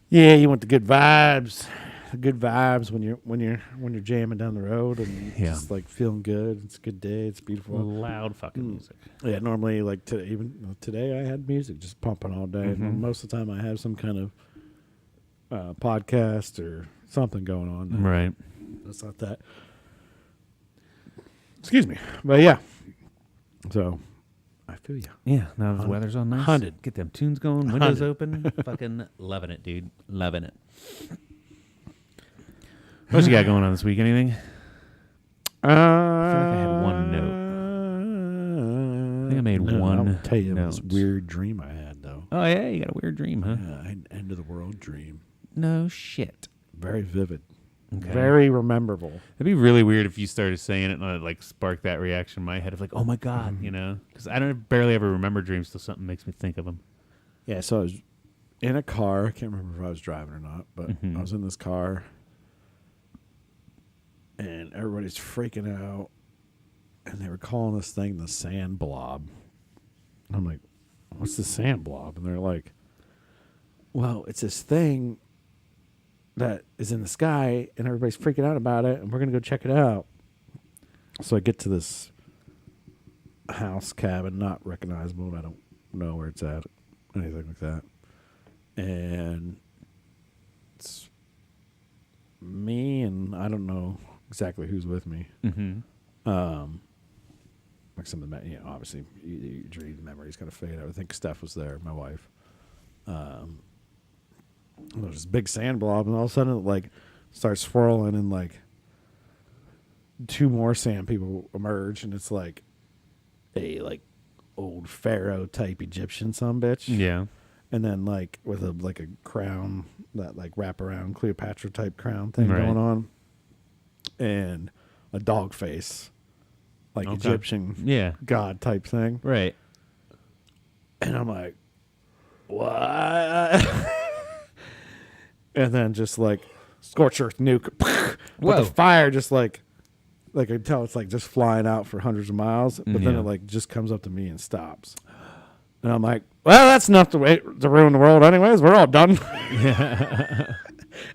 Yeah, you want the good vibes. The good vibes when you're jamming down the road and Yeah. just like feeling good. It's a good day. It's beautiful. Loud fucking music. Yeah, normally like today I had music just pumping all day. And most of the time I have some kind of podcast or something going on. Right. It's not that. Excuse me, but yeah. So I feel you. Yeah. Now the weather's all nice. 100. Get them tunes going. Windows 100. open. Fucking loving it, dude. Loving it. What you got going on this week? Anything? I like I had one note. I think I made one I'll tell you about this note. weird dream I had though. Oh yeah, you got a weird dream, huh? Yeah, I had an end of the world dream. No shit. Very vivid. Okay. Very rememberable. It'd be really weird if you started saying it and it like sparked that reaction in my head of like, oh my god, you know? Because I don't barely ever remember dreams till something makes me think of them. Yeah, so I was in a car. I can't remember if I was driving or not, but I was in this car and everybody's freaking out and they were calling this thing the sand blob. I'm like, what's the sand blob? And they're like, well, it's this thing that is in the sky and everybody's freaking out about it and we're going to go check it out. So I get to this house cabin, not recognizable. I don't know where it's at, anything like that. And it's me and I don't know exactly who's with me. Mm-hmm. Like some of the, obviously your dream memories kind of fade. I think Steph was there, my wife. There's this big sand blob, and all of a sudden it like starts swirling, and like two more sand people emerge, and it's like a like old pharaoh type Egyptian bitch. Yeah. And then like with a like a crown, that like wrap around Cleopatra type crown thing Right. going on, and a dog face, like Okay. Egyptian Yeah. god type thing. Right. And I'm like, what? And then just like scorched earth nuke. But Whoa. the fire just like I can tell it's like just flying out for hundreds of miles. But then Yeah. it like just comes up to me and stops. And I'm like, well, that's enough to to ruin the world anyways. We're all done.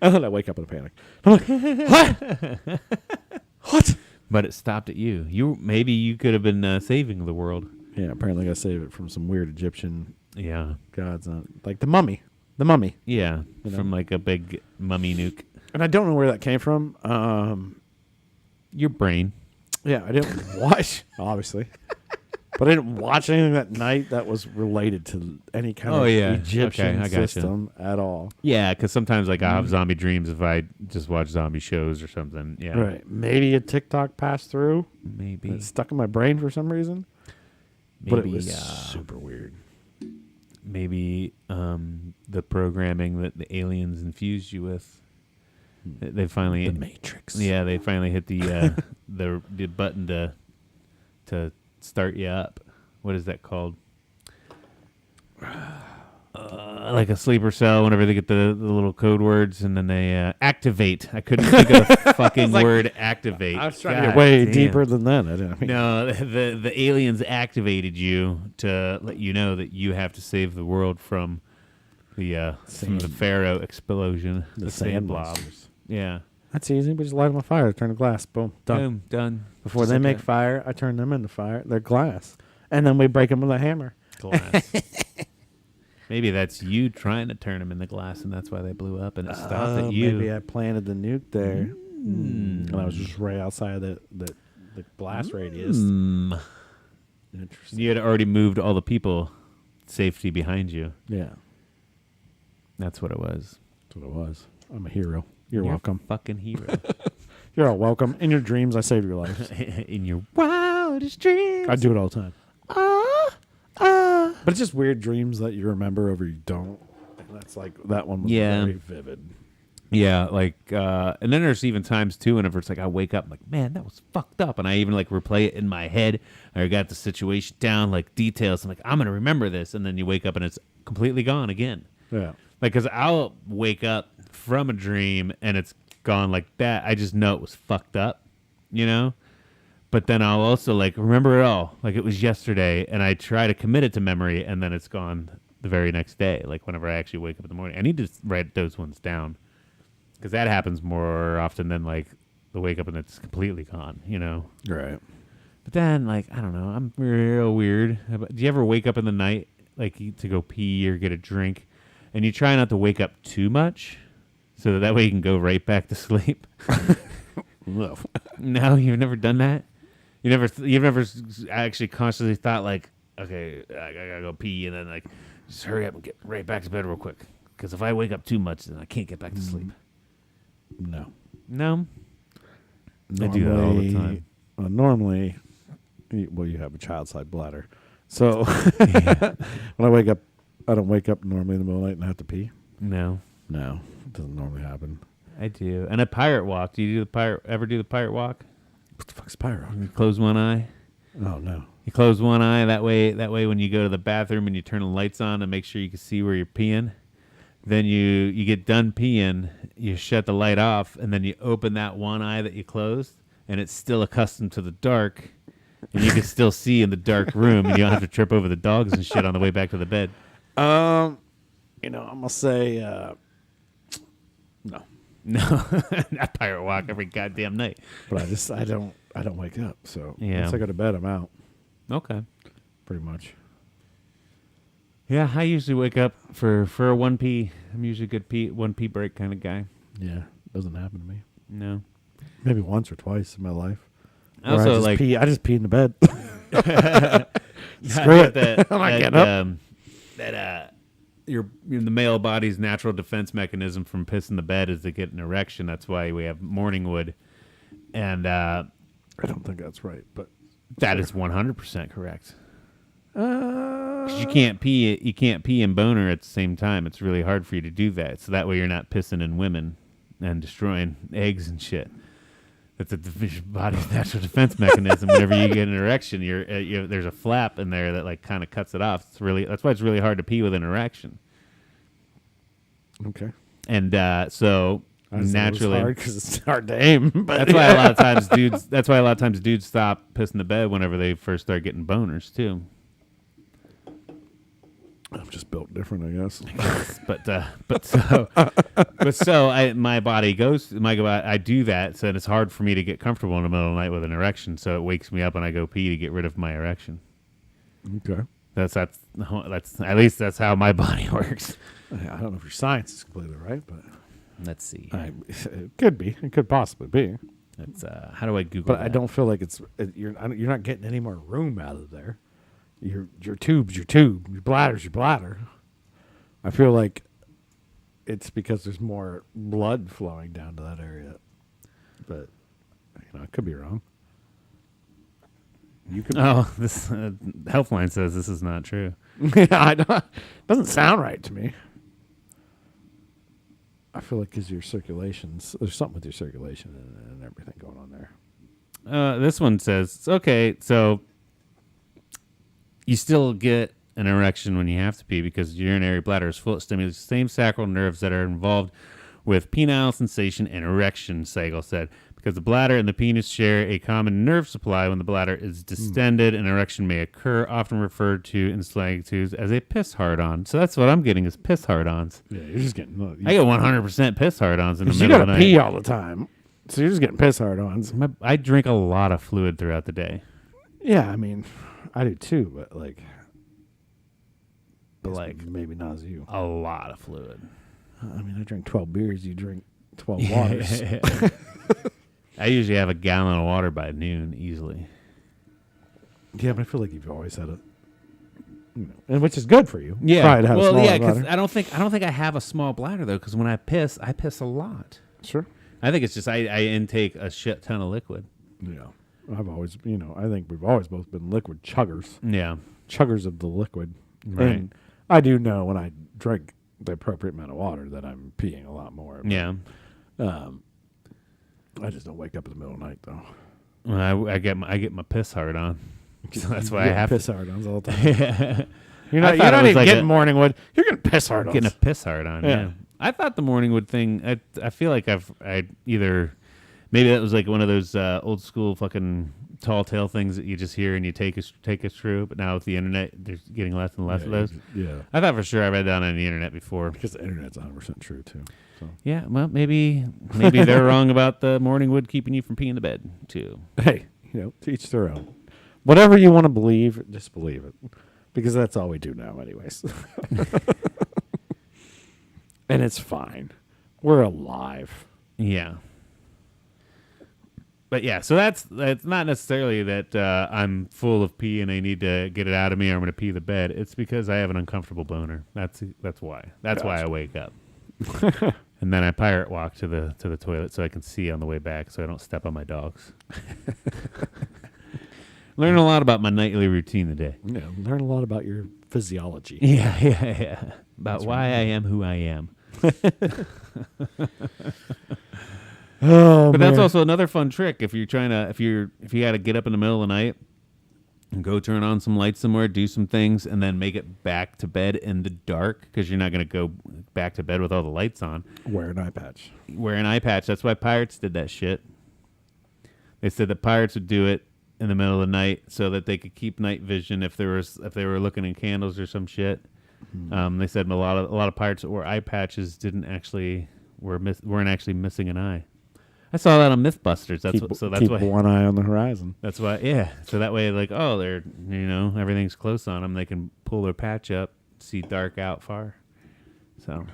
And then I wake up in a panic. I'm like, what? What? But it stopped at you. Maybe you could have been saving the world. Yeah, apparently I got to save it from some weird Egyptian Yeah. gods. Like the mummy. The mummy. Yeah. You know? From like a big mummy nuke. And I don't know where that came from. Your brain. Yeah, I didn't watch, obviously. But I didn't watch anything that night that was related to any kind Oh, of yeah. Egyptian Okay, I gotcha. system at all. Yeah, because sometimes like I have zombie dreams if I just watch zombie shows or something. Yeah. Right. Maybe a TikTok passed through. Maybe. It stuck in my brain for some reason. But it Maybe, was super weird. maybe the programming that the aliens infused you with. They finally, The Matrix. yeah, they finally hit the the button to start you up. What is that called? Like a sleeper cell. Whenever they get the little code words, and then they activate. I couldn't think of the fucking word activate. I was trying to God get way damn. deeper than that. I mean, No, the aliens activated you to let you know that you have to save the world from the Pharaoh explosion, the sand blob. monsters. Yeah, That's easy. We just light them on fire. Turn the glass. Boom. Done. boom, done. Before Just they like make that. fire, I turn them into fire. They're glass. And then we break them with a hammer. Glass. Maybe that's you trying to turn them into glass, and that's why they blew up, and it stopped at you. Maybe I planted the nuke there. And I was just right outside the blast radius. Interesting. You had already moved all the people safety behind you. Yeah. That's what it was. That's what it was. I'm a hero. You're You're welcome. a fucking hero. You're all welcome. In your dreams, I saved your life. In your wildest dreams. I do it all the time. But it's just weird dreams that you remember over you don't. And that's like, that one was Yeah. very vivid. Yeah, like, and then there's even times too, whenever it's like I wake up, I'm like, man, that was fucked up, and I even like replay it in my head. I got the situation down, like details. I'm like, I'm gonna remember this, and then you wake up and it's completely gone again. Yeah. Like, because I'll wake up from a dream and it's gone like that. I just know it was fucked up, you know? But then I'll also, like, remember it all. Like, it was yesterday, and I try to commit it to memory, and then it's gone the very next day, like, whenever I actually wake up in the morning. I need to write those ones down. Because that happens more often than, like, the wake up and it's completely gone, you know? Right. But then, like, I don't know. I'm real weird. Do you ever wake up in the night, like, to go pee or get a drink, and you try not to wake up too much so that way you can go right back to sleep? No. No, you've never done that? You've never actually consciously thought, like, okay, I gotta go pee, and then, like, just hurry up and get right back to bed real quick. Because if I wake up too much, then I can't get back to sleep. No. No? I do that all the time. Normally, well, you have a child-side bladder. So when I wake up, I don't wake up normally in the middle of the night and have to pee. No. No, it doesn't normally happen. I do. And a pirate walk. Do you ever do the pirate walk? What the fuck's pyro? You close one eye. Oh, no. You close one eye. That way when you go to the bathroom and you turn the lights on to make sure you can see where you're peeing, then you get done peeing, you shut the light off, and then you open that one eye that you closed, and it's still accustomed to the dark, and you can still see in the dark room, and you don't have to trip over the dogs and shit on the way back to the bed. I'm gonna say no. No, not pirate walk every goddamn night. But I don't wake up. So Yeah. once I go to bed, I'm out. Okay. Pretty much. Yeah, I usually wake up for a 1P. I'm usually a good 1P break kind of guy. Yeah, doesn't happen to me. No. Maybe once or twice in my life. I also, like, I just pee in the bed. Screw it. I'm not getting up. The male body's natural defense mechanism from pissing the bed is to get an erection. That's why we have morning wood, and I don't think that's right, but that is 100% correct. 'Cause you can't pee and boner at the same time. It's really hard for you to do that. So that way you're not pissing in women and destroying eggs and shit. That's the body's natural defense mechanism. Whenever you get an erection, there's a flap in there that, like, kind of cuts it off. That's why it's really hard to pee with an erection. Okay. And so naturally, because it's hard to aim. But that's why a lot of times dudes. That's why a lot of times dudes stop pissing the bed whenever they first start getting boners too. I'm just built different, I guess. My body goes. I do that, so it's hard for me to get comfortable in the middle of the night with an erection. So it wakes me up when I go pee to get rid of my erection. Okay. That's at least that's how my body works. I don't know if your science is completely right, but Let's see. it could be. It could possibly be. That's how do I Google? But I don't feel like you're not getting any more room out of there. Your tube's your tube. Your bladder's your bladder. I feel like it's because there's more blood flowing down to that area. But I could be wrong. You could. Oh, this Healthline says this is not true. Yeah, doesn't sound right to me. I feel like because your circulations, there's something with your circulation and everything going on there. This one says, okay, so you still get an erection when you have to pee because your urinary bladder is full. It stimulates the same sacral nerves that are involved with penile sensation and erection, Sagal said. Because the bladder and the penis share a common nerve supply, when the bladder is distended, an erection may occur, often referred to in slang terms as a piss hard-on. So that's what I'm getting is piss hard-ons. Yeah, you're just getting. I get 100% piss hard-ons in the You middle of gotta the pee night. all the time, so you're just getting piss hard-ons. I drink a lot of fluid throughout the day. Yeah, I mean, I do too, but like maybe not as you. a lot of fluid. I mean, I drink 12 beers. You drink 12 waters. I usually have a gallon of water by noon easily. Yeah, but I feel like you've always had and which is good for you. Yeah, Probably to have a smaller because bladder. I don't think I have a small bladder though. Because when I piss a lot. Sure. I think it's just I intake a shit ton of liquid. Yeah, I've always, I think we've always both been liquid chuggers. Yeah, Chuggers of the liquid. right. And I do know when I drink the appropriate amount of water that I'm peeing a lot more. But, Yeah. I just don't wake up in the middle of the night though. Well, I get my piss hard on. So that's why I You get have piss hard-ons all the time. You're I not, thought you're it not was even like getting morning wood. You're getting piss hard getting a piss hard on. Yeah. Yeah. I thought the Morningwood thing. I feel like I either maybe that was like one of those old school fucking tall tale things that you just hear and you take as true. But now with the internet, there's getting less and less of those. Yeah. I thought for sure I read that on the internet before. Because the internet's 100% true, too. So. Yeah, well, maybe they're wrong about the Morningwood keeping you from peeing the bed too. Hey, to each their own. Whatever you want to believe, just believe it. Because that's all we do now anyways. And it's fine. We're alive. Yeah. But yeah, so that's not necessarily that I'm full of pee and I need to get it out of me or I'm going to pee the bed. It's because I have an uncomfortable boner. That's why. That's why I wake up. And then I pirate walk to the toilet so I can see on the way back so I don't step on my dogs. Learn a lot about my nightly routine today. Yeah, learn a lot about your physiology. Yeah. About That's why right. I am who I am. Oh, But man. that's also another fun trick if you're trying to if you got to get up in the middle of the night and go turn on some lights somewhere, do some things, and then make it back to bed in the dark because you're not going to go back to bed with all the lights on. Wear an eye patch. Wear an eye patch. That's why pirates did that shit. They said that pirates would do it in the middle of the night so that they could keep night vision if they were looking in candles or some shit. They said a lot of pirates that wore eye patches weren't actually missing an eye. I saw that on MythBusters. That's keep why. one eye on the horizon. That's why. Yeah. So that way, like, oh, they're everything's close on them. They can pull their patch up, see dark out far. So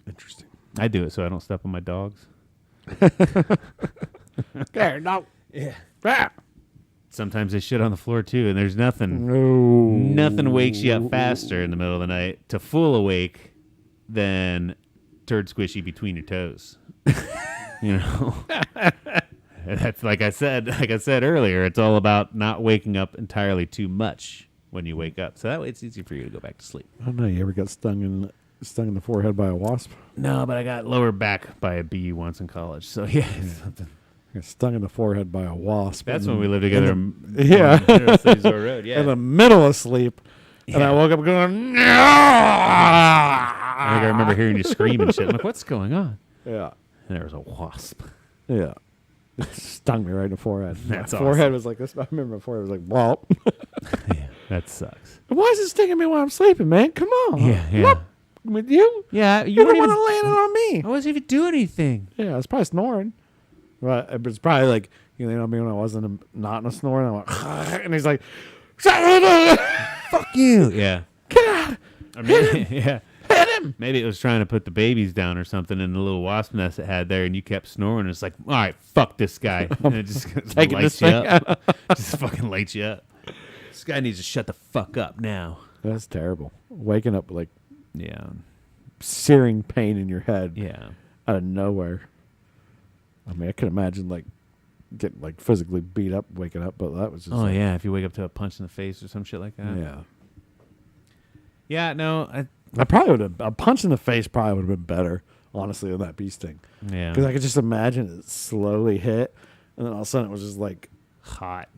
Interesting. I do it so I don't step on my dogs. There, no. Yeah. Ah. Sometimes they shit on the floor too, and there's nothing. No. Nothing wakes you up faster in the middle of the night to full awake than turd squishy between your toes. And that's like I said earlier, it's all about not waking up entirely too much when you wake up. So that way it's easier for you to go back to sleep. I don't know. You ever got stung in the forehead by a wasp? No, but I got lower back by a bee once in college. So yeah. Got stung in the forehead by a wasp. That's in when the- we lived together. in the- yeah. on City Store Road. Yeah. In the middle of sleep. And I woke up going, no! I think I remember hearing you scream and shit. I'm like, what's going on? Yeah. And there was a wasp. Yeah. It stung me right in the forehead. That's my forehead was like this. I remember my forehead was like, well, Yeah, that sucks. why is it stinging me while I'm sleeping, man? Come on. Yeah. Look, with you? Yeah, You don't want to land it on me. I wasn't even do anything. Yeah, I was probably snoring. But it's probably like, you know what I mean, when I wasn't not in a snore, and I went, and he's like, Fuck you. Yeah. get out. Or maybe, yeah. Hit him. Maybe it was trying to put the babies down or something in the little wasp nest it had there, and you kept snoring. It's like, all right, fuck this guy. And it just Taking lights this you thing up. Just fucking lights you up. This guy needs to shut the fuck up now. That's terrible. Waking up with like Yeah. searing pain in your head Yeah. out of nowhere. I mean, I can imagine like getting like physically beat up, waking up, but that was just Oh, like, yeah. If you wake up to a punch in the face or some shit like that. yeah. Yeah, no. I probably would have a punch in the face. Probably would have been better, honestly, than that bee sting. Yeah. Because I could just imagine it slowly hit, and then all of a sudden it was just like Hot.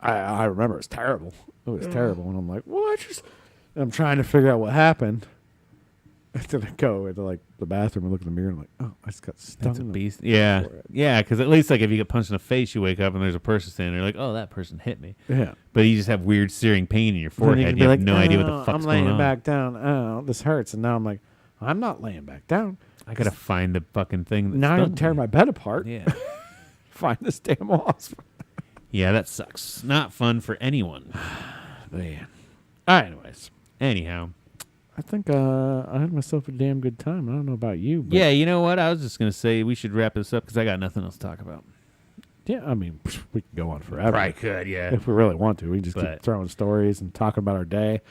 I remember it was terrible. It was terrible, and I'm like, what? And I'm trying to figure out what happened. And then I go into like the bathroom and look in the mirror, and I'm like, oh, I just got stung. That's a in the beast. Yeah. forehead. Yeah, because at least like if you get punched in the face, you wake up and there's a person standing there like, oh, that person hit me. Yeah. But you just have weird searing pain in your And then forehead. can You be have no idea what "Oh, the fuck's I'm laying going on. back down. Oh, this hurts. And now I'm like, I'm not laying back down. I gotta find the fucking thing. That Now I'm stung gonna tear me. my bed apart. Yeah. Find this damn wasp. Yeah, that sucks. Not fun for anyone. Man. Anyways, Anyhow. I think I had myself a damn good time. I don't know about you, but Yeah, you know what? I was just gonna say we should wrap this up because I got nothing else to talk about. yeah. I mean, we can go on forever. Probably could, yeah. If we really want to, we can just But- keep throwing stories and talking about our day.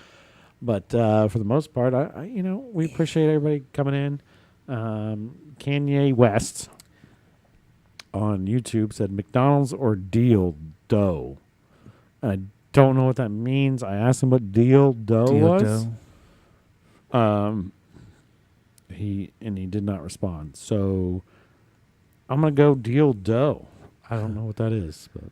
But for the most part, I we appreciate everybody coming in. Kanye West on YouTube said McDonald's or deal dough. I don't know what that means. I asked him what deal dough was. He did not respond. So I'm gonna go deal dough. I don't know what that is, but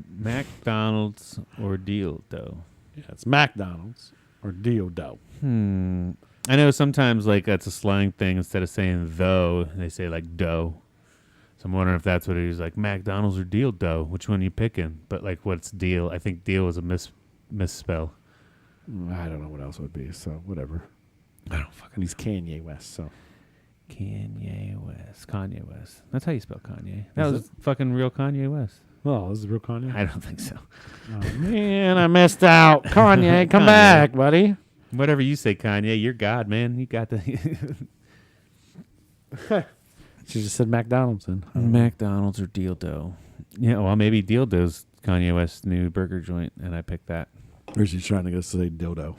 McDonald's or deal dough. Yeah, it's McDonald's or dildo. I know sometimes like that's a slang thing. Instead of saying though, they say like dough. So I'm wondering if that's what it is, like McDonald's or deal dough. Which one are you picking? But like, what's deal? I think deal is a misspell. I don't know what else it would be. So whatever. I don't fucking. And he's Kanye West. So Kanye West. That's how you spell Kanye. That Is was fucking real Kanye West. well, this is real Kanye. I don't think so. Oh man, I missed out. Kanye, come Kanye. back, buddy. Whatever you say, Kanye, you're God, man. You got the She just said McDonald's then. McDonald's or dildo. Yeah, well, maybe dildo's Kanye West's new burger joint, and I picked that. Or is he trying to go say dildo?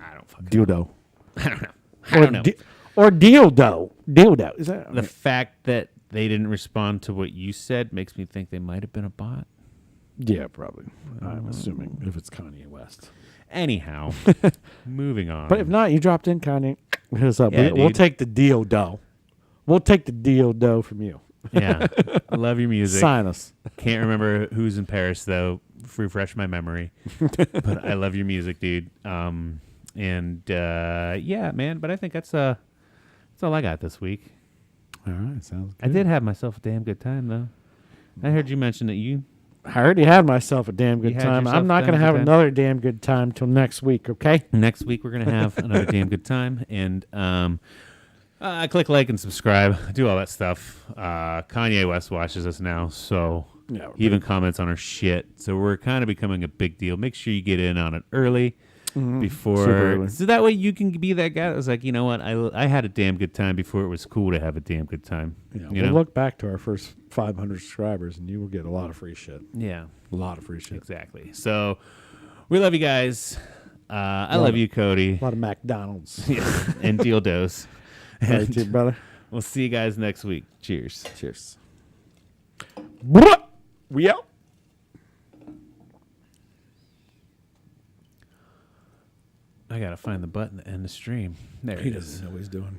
I don't fucking Dildo. I don't know. I don't know. Or dildo. Dildo. Is that The fact that they didn't respond to what you said makes me think they might have been a bot. Yeah, probably. I'm assuming if it's Kanye West. Anyhow, moving on. But if not, you dropped in Kanye. Hit us up. Yeah, We'll dude. take the dildo. We'll take the dildo from you. Yeah, I love your music. Sign us. Can't remember who's in Paris though. Refresh my memory. But I love your music, dude. Yeah, man. But I think that's all I got this week. All right, sounds good. I did have myself a damn good time though. I heard you mention that you. I already had myself a damn You good had time. yourself I'm not a going to damn have good time? another damn good time till next week, okay? Next week we're gonna have another damn good time, and click like and subscribe, do all that stuff. Kanye West watches us now, so Yeah, he even comments on our shit. So we're kind of becoming a big deal. Make sure you get in on it early Super before, early. so that way you can be that guy that was like, you know what, I had a damn good time before it was cool to have a damn good time. Yeah, You we'll know? look back to our first 500 subscribers, and you will get a lot of free shit. Yeah, A lot of free shit. exactly. So we love you guys. I Love love it. you, Cody. A lot of McDonald's. Yeah, and dildos. All right, too, brother. We'll see you guys next week. Cheers. Cheers. We out. I gotta find the button to end the stream. There He it is. doesn't know what he's doing.